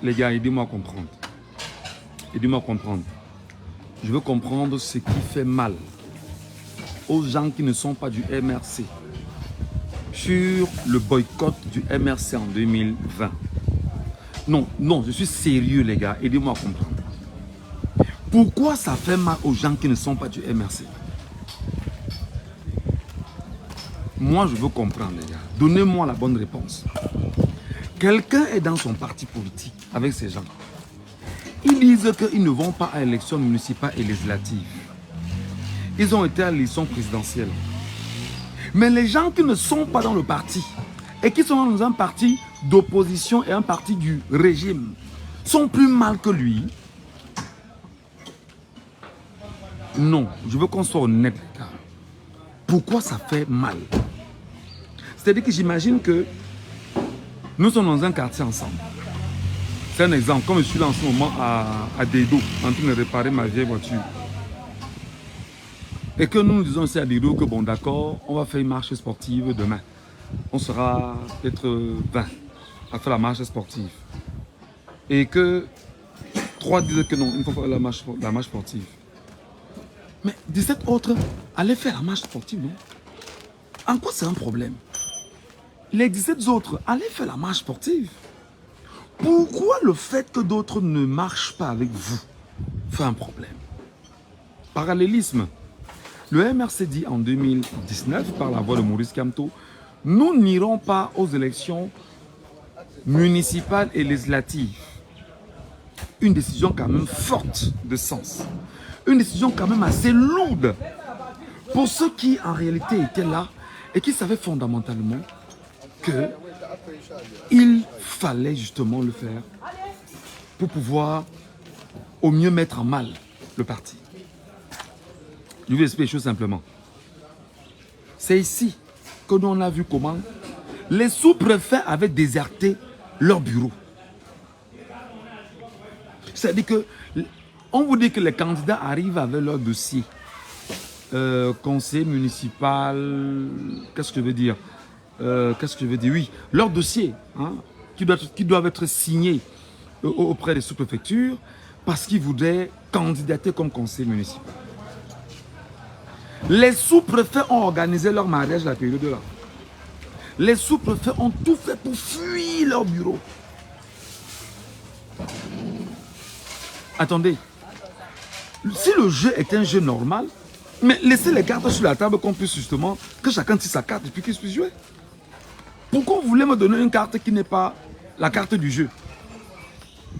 Les gars, aidez-moi à comprendre. Aidez-moi à comprendre. Je veux comprendre ce qui fait mal aux gens qui ne sont pas du MRC sur le boycott du MRC en 2020. Non, non, je suis sérieux les gars, aidez-moi à comprendre. Pourquoi ça fait mal aux gens qui ne sont pas du MRC? Moi, je veux comprendre les gars. Donnez-moi la bonne réponse. Quelqu'un est dans son parti politique avec ces gens. Ils disent qu'ils ne vont pas à l'élection municipale et législative. Ils ont été à l'élection présidentielle. Mais les gens qui ne sont pas dans le parti et qui sont dans un parti d'opposition et un parti du régime sont plus mal que lui. Non, je veux qu'on soit honnête les gars. Pourquoi ça fait mal? C'est-à-dire que j'imagine que nous sommes dans un quartier ensemble. C'est un exemple, comme je suis là en ce moment à Dedo, en train de réparer ma vieille voiture. Et que nous disons aussi à Dedo que bon d'accord, on va faire une marche sportive demain. On sera peut-être 20 à faire la marche sportive. Et que 3 disent que non, il faut faire la marche sportive. Mais 17 autres allaient faire la marche sportive, non? En quoi c'est un problème? Les 17 autres allaient faire la marche sportive. Pourquoi le fait que d'autres ne marchent pas avec vous fait un problème? Parallélisme. Le MRC dit en 2019, par la voix de Maurice Kamto, nous n'irons pas aux élections municipales et législatives. Une décision quand même forte de sens. Une décision quand même assez lourde pour ceux qui en réalité étaient là et qui savaient fondamentalement qu'il fallait justement le faire pour pouvoir au mieux mettre en mal le parti. Je vais expliquer les choses simplement. C'est ici que l'on a vu comment les sous-préfets avaient déserté leur bureau. C'est-à-dire que on vous dit que les candidats arrivent avec leur dossier. Conseil municipal, qu'est-ce que je veux dire? Oui, leur dossier, hein, qui doivent être signés auprès des sous-préfectures parce qu'ils voudraient candidater comme conseil municipal. Les sous-préfets ont organisé leur mariage à la période-là. Les sous-préfets ont tout fait pour fuir leur bureau. Attendez, si le jeu est un jeu normal, mais laissez les cartes sur la table qu'on puisse justement, que chacun tire sa carte et puis qu'il puisse jouer. Pourquoi vous voulez me donner une carte qui n'est pas la carte du jeu?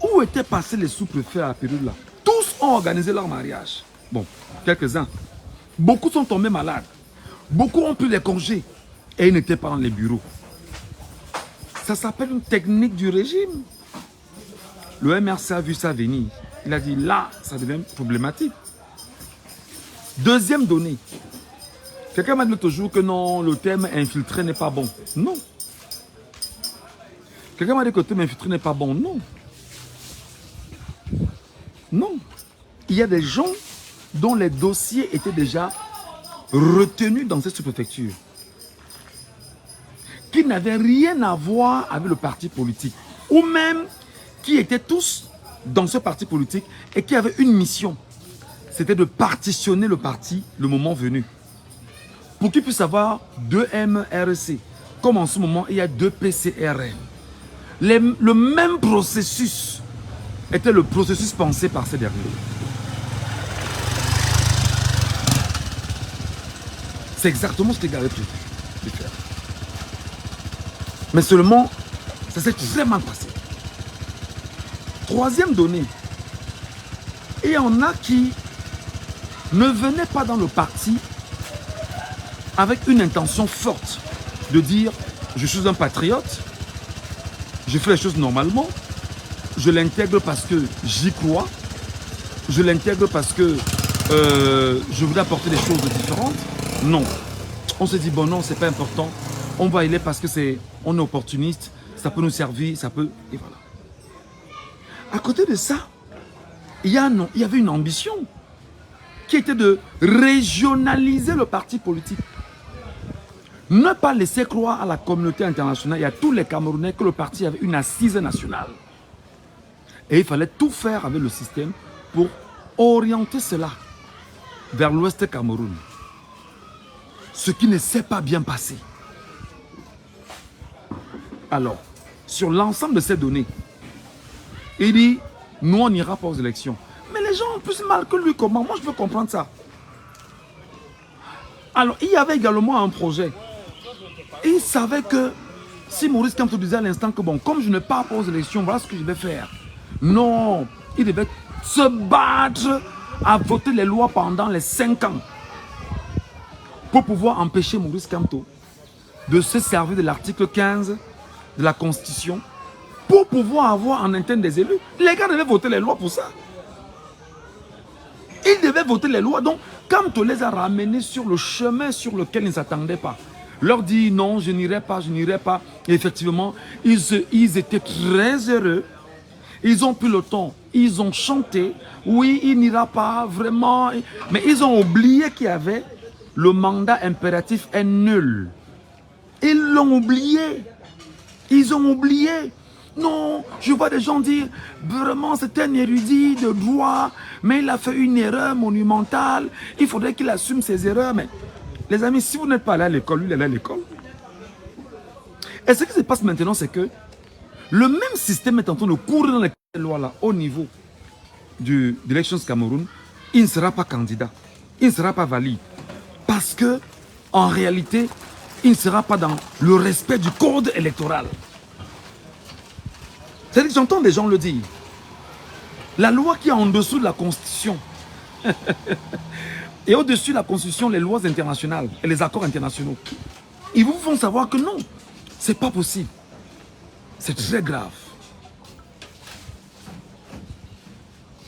Où étaient passés les sous-préfets à la période-là? Tous ont organisé leur mariage. Bon, quelques-uns. Beaucoup sont tombés malades. Beaucoup ont pris les congés et ils n'étaient pas dans les bureaux. Ça s'appelle une technique du régime. Le MRC a vu ça venir. Il a dit là, ça devient problématique. Deuxième donnée. Quelqu'un m'a dit l'autre jour que non, le terme infiltré n'est pas bon. Non. Quelqu'un m'a dit que le terme infiltré n'est pas bon. Non. Non. Il y a des gens dont les dossiers étaient déjà retenus dans cette sous-préfecture, qui n'avaient rien à voir avec le parti politique, ou même qui étaient tous dans ce parti politique et qui avaient une mission, c'était de partitionner le parti le moment venu, pour qu'ils puissent avoir 2 MRC, comme en ce moment il y a 2 PCRM. Le même processus était le processus pensé par ces derniers. C'est exactement ce que les gars avaient prévu de faire. Mais seulement, ça s'est très mal passé. Troisième donnée, il y en a qui ne venaient pas dans le parti avec une intention forte de dire je suis un patriote, je fais les choses normalement, je l'intègre parce que j'y crois, je l'intègre parce que je voudrais apporter des choses différentes. Non. On se dit bon non, c'est pas important. On va y aller parce que on est opportuniste, ça peut nous servir, ça peut... Et voilà. À côté de ça, il y avait une ambition qui était de régionaliser le parti politique. Ne pas laisser croire à la communauté internationale et à tous les Camerounais que le parti avait une assise nationale. Et il fallait tout faire avec le système pour orienter cela vers l'ouest Cameroun. Ce qui ne s'est pas bien passé. Alors, sur l'ensemble de ces données, il dit, nous on n'ira pas aux élections. Mais les gens ont plus mal que lui, comment? Moi je peux comprendre ça. Alors, il y avait également un projet. Il savait que si Maurice Kamto disait à l'instant que bon, comme je ne pars pas aux élections, voilà ce que je vais faire. Non, il devait se battre à voter les lois pendant les 5 ans pour pouvoir empêcher Maurice Kamto de se servir de l'article 15 de la Constitution pour pouvoir avoir en interne des élus. Les gars devaient voter les lois pour ça. Ils devaient voter les lois. Donc, Kamto les a ramenés sur le chemin sur lequel ils ne s'attendaient pas. Leur dit non, je n'irai pas, je n'irai pas. Et effectivement, ils étaient très heureux. Ils ont pris le temps, ils ont chanté. Oui, il n'ira pas vraiment. Mais ils ont oublié qu'il y avait le mandat impératif est nul. Ils l'ont oublié. Ils ont oublié. Non, je vois des gens dire, vraiment c'est un érudit de droit, mais il a fait une erreur monumentale, il faudrait qu'il assume ses erreurs. Mais les amis, si vous n'êtes pas allé à l'école, lui il est allé à l'école. Et ce qui se passe maintenant, c'est que le même système est en train de courir dans les lois là, au niveau de l'Elections Cameroun, il ne sera pas candidat, il ne sera pas valide. Parce que, en réalité, il ne sera pas dans le respect du code électoral. C'est-à-dire que j'entends des gens le dire. La loi qui est en dessous de la Constitution et au-dessus de la Constitution, les lois internationales et les accords internationaux, ils vous font savoir que non, c'est pas possible. C'est très grave.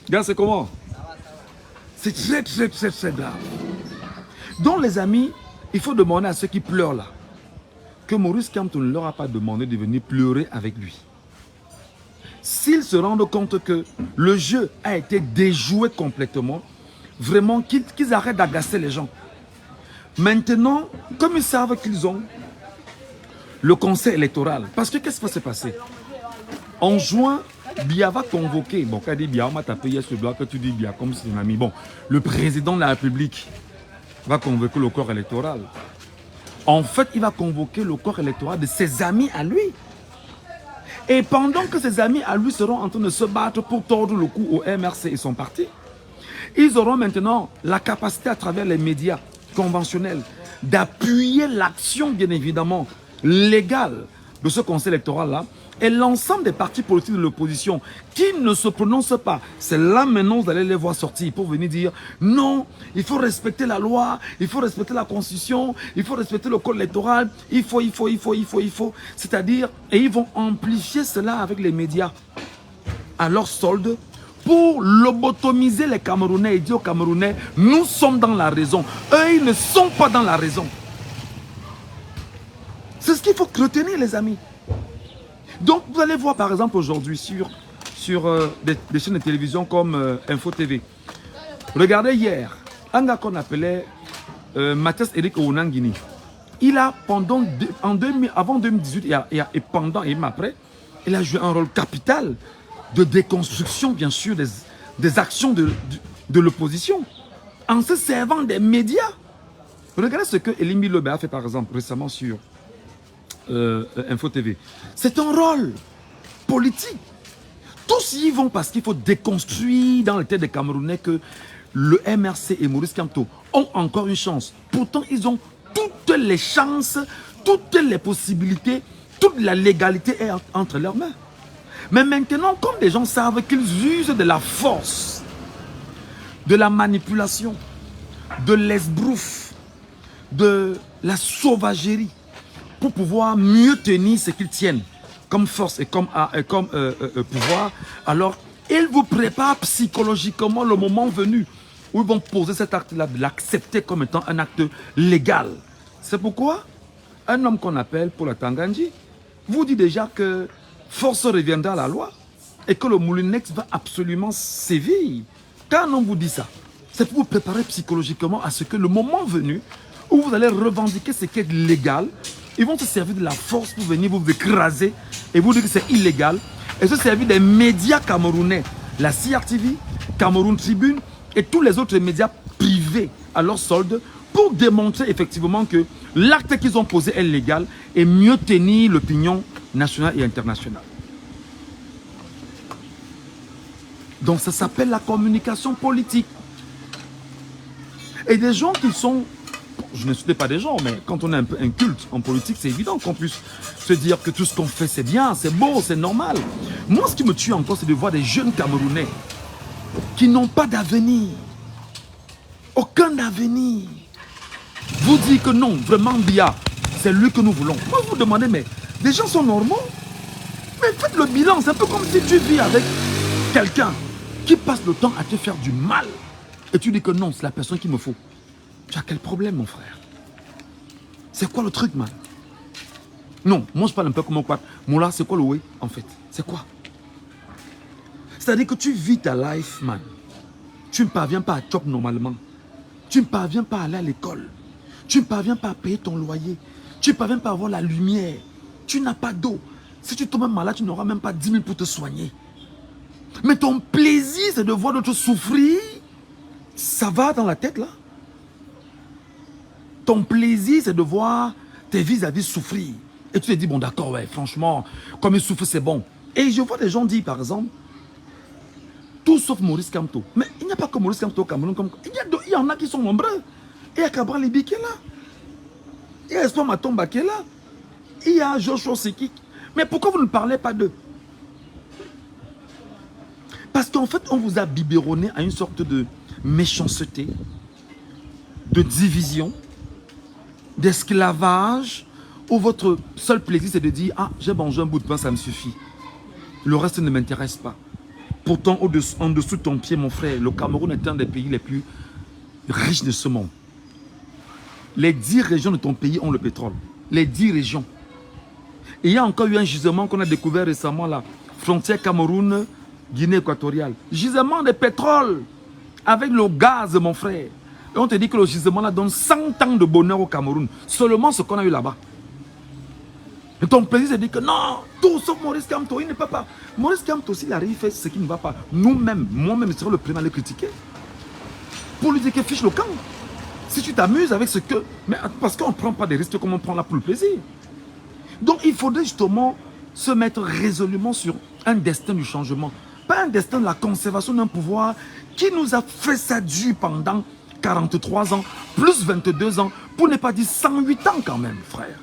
Regarde, c'est comment? C'est très grave. Donc les amis, il faut demander à ceux qui pleurent là, que Maurice Kamto ne leur a pas demandé de venir pleurer avec lui. S'ils se rendent compte que le jeu a été déjoué complètement, vraiment qu'ils arrêtent d'agacer les gens. Maintenant, comme ils savent qu'ils ont le conseil électoral, parce que qu'est-ce qui va se passer? En juin, Bia va convoquer, bon, quand il dit Bia, on m'a tapé hier sur le bloc, que tu dis Bia comme c'est un ami. Bon, le président de la République va convoquer le corps électoral. En fait, il va convoquer le corps électoral de ses amis à lui. Et pendant que ses amis à lui seront en train de se battre pour tordre le cou au MRC et son parti, ils auront maintenant la capacité à travers les médias conventionnels d'appuyer l'action, bien évidemment, légale de ce conseil électoral-là. Et l'ensemble des partis politiques de l'opposition qui ne se prononcent pas, c'est là maintenant vous allez les voir sortir pour venir dire non, il faut respecter la loi, il faut respecter la constitution, il faut respecter le code électoral, il faut. C'est-à-dire, et ils vont amplifier cela avec les médias à leur solde pour lobotomiser les Camerounais et dire aux Camerounais, nous sommes dans la raison. Eux, ils ne sont pas dans la raison. C'est ce qu'il faut retenir, les amis. Donc, vous allez voir, par exemple, aujourd'hui, sur des chaînes de télévision comme Info TV. Regardez hier, un gars qu'on appelait Mathias Eric Ounangini. Il a, avant 2018 et pendant et même après, il a joué un rôle capital de déconstruction, bien sûr, des actions de l'opposition, en se servant des médias. Regardez ce que Elimi Lobe a fait, par exemple, récemment sur Info TV. C'est un rôle politique. Tous y vont parce qu'il faut déconstruire dans le tête des Camerounais que le MRC et Maurice Kamto ont encore une chance. Pourtant, ils ont toutes les chances, toutes les possibilités, toute la légalité est entre leurs mains. Mais maintenant, comme les gens savent qu'ils usent de la force, de la manipulation, de l'esbrouf, de la sauvagerie, pour pouvoir mieux tenir ce qu'ils tiennent comme force et comme pouvoir, alors ils vous préparent psychologiquement le moment venu où ils vont poser cet acte-là, de l'accepter comme étant un acte légal. C'est pourquoi un homme qu'on appelle Paul Atangandji vous dit déjà que force reviendra à la loi et que le Moulinex va absolument sévir. Quand on vous dit ça, c'est pour vous préparer psychologiquement à ce que le moment venu où vous allez revendiquer ce qui est légal, Ils vont se servir de la force pour venir vous écraser et vous dire que c'est illégal. Et se servir des médias camerounais, la CRTV, Cameroun Tribune et tous les autres médias privés à leur solde pour démontrer effectivement que l'acte qu'ils ont posé est légal et mieux tenir l'opinion nationale et internationale. Donc ça s'appelle la communication politique. Et des gens qui sont, je ne suis pas des gens, mais quand on est un peu inculte en politique, c'est évident qu'on puisse se dire que tout ce qu'on fait c'est bien, c'est beau, c'est normal. Moi ce qui me tue encore c'est de voir des jeunes Camerounais qui n'ont pas d'avenir. Aucun avenir. Vous dites que non, vraiment Biya, c'est lui que nous voulons. Moi vous demandez, mais des gens sont normaux. Mais faites le bilan, c'est un peu comme si tu vis avec quelqu'un qui passe le temps à te faire du mal. Et tu dis que non, c'est la personne qu'il me faut. Tu as quel problème, mon frère? C'est quoi le truc, man? Non, moi je parle un peu comme quoi. Moi là, c'est quoi le way, en fait? C'est quoi? C'est-à-dire que tu vis ta life, man. Tu ne parviens pas à chop normalement. Tu ne parviens pas à aller à l'école. Tu ne parviens pas à payer ton loyer. Tu ne parviens pas à avoir la lumière. Tu n'as pas d'eau. Si tu tombes malade, tu n'auras même pas 10 000 pour te soigner. Mais ton plaisir, c'est de voir d'autres souffrir. Ça va dans la tête, là? Ton plaisir, c'est de voir tes vis-à-vis souffrir. Et tu te dis, bon d'accord, ouais, franchement, comme ils souffrent, c'est bon. Et je vois des gens dire, par exemple, tout sauf Maurice Kamto. Mais il n'y a pas que Maurice Kamto au Cameroun. Il y en a qui sont nombreux. Il y a Cabral Libi qui est là. Il y a Espoir Matomba qui est là. Il y a Joshua Sekik. Mais pourquoi vous ne parlez pas d'eux? Parce qu'en fait, on vous a biberonné à une sorte de méchanceté, de division, d'esclavage, où votre seul plaisir c'est de dire « Ah, j'ai mangé un bout de pain, ça me suffit. Le reste ne m'intéresse pas. » Pourtant, en dessous de ton pied, mon frère, le Cameroun est un des pays les plus riches de ce monde. Les 10 régions de ton pays ont le pétrole. Les 10 régions. Et il y a encore eu un gisement qu'on a découvert récemment, la frontière Cameroun, Guinée équatoriale. Gisement de pétrole avec le gaz, mon frère. Et on te dit que le gisement là donne 100 ans de bonheur au Cameroun. Seulement ce qu'on a eu là-bas. Et ton plaisir c'est de dire que non, tout sauf Maurice Kamto, il ne peut pas. Maurice Kamto, s'il arrive, fait ce qui ne va pas. Nous-mêmes, moi-même, je serai le premier à le critiquer. Pour lui dire que fiche le camp. Si tu t'amuses avec ce que... Mais parce qu'on ne prend pas des risques comme on prend là pour le plaisir. Donc il faudrait justement se mettre résolument sur un destin du changement. Pas un destin de la conservation d'un pouvoir qui nous a fait ça dur pendant 43 ans, plus 22 ans, pour ne pas dire 108 ans quand même, frère.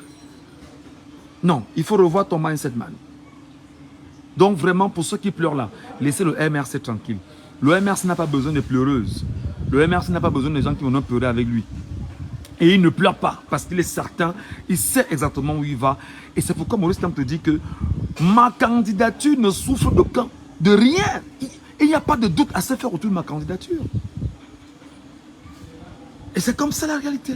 Non, il faut revoir ton mindset, man. Donc vraiment, pour ceux qui pleurent là, laissez le MRC tranquille. Le MRC n'a pas besoin de pleureuses. Le MRC n'a pas besoin de gens qui vont pleurer avec lui. Et il ne pleure pas, parce qu'il est certain, il sait exactement où il va. Et c'est pourquoi Maurice Kamto dit que ma candidature ne souffre de rien. Il n'y a pas de doute à se faire autour de ma candidature. Et c'est comme ça la réalité.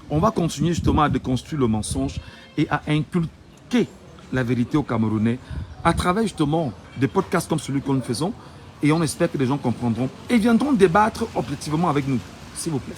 On va continuer justement à déconstruire le mensonge et à inculquer la vérité aux Camerounais à travers justement des podcasts comme celui que nous faisons. Et on espère que les gens comprendront et viendront débattre objectivement avec nous, s'il vous plaît.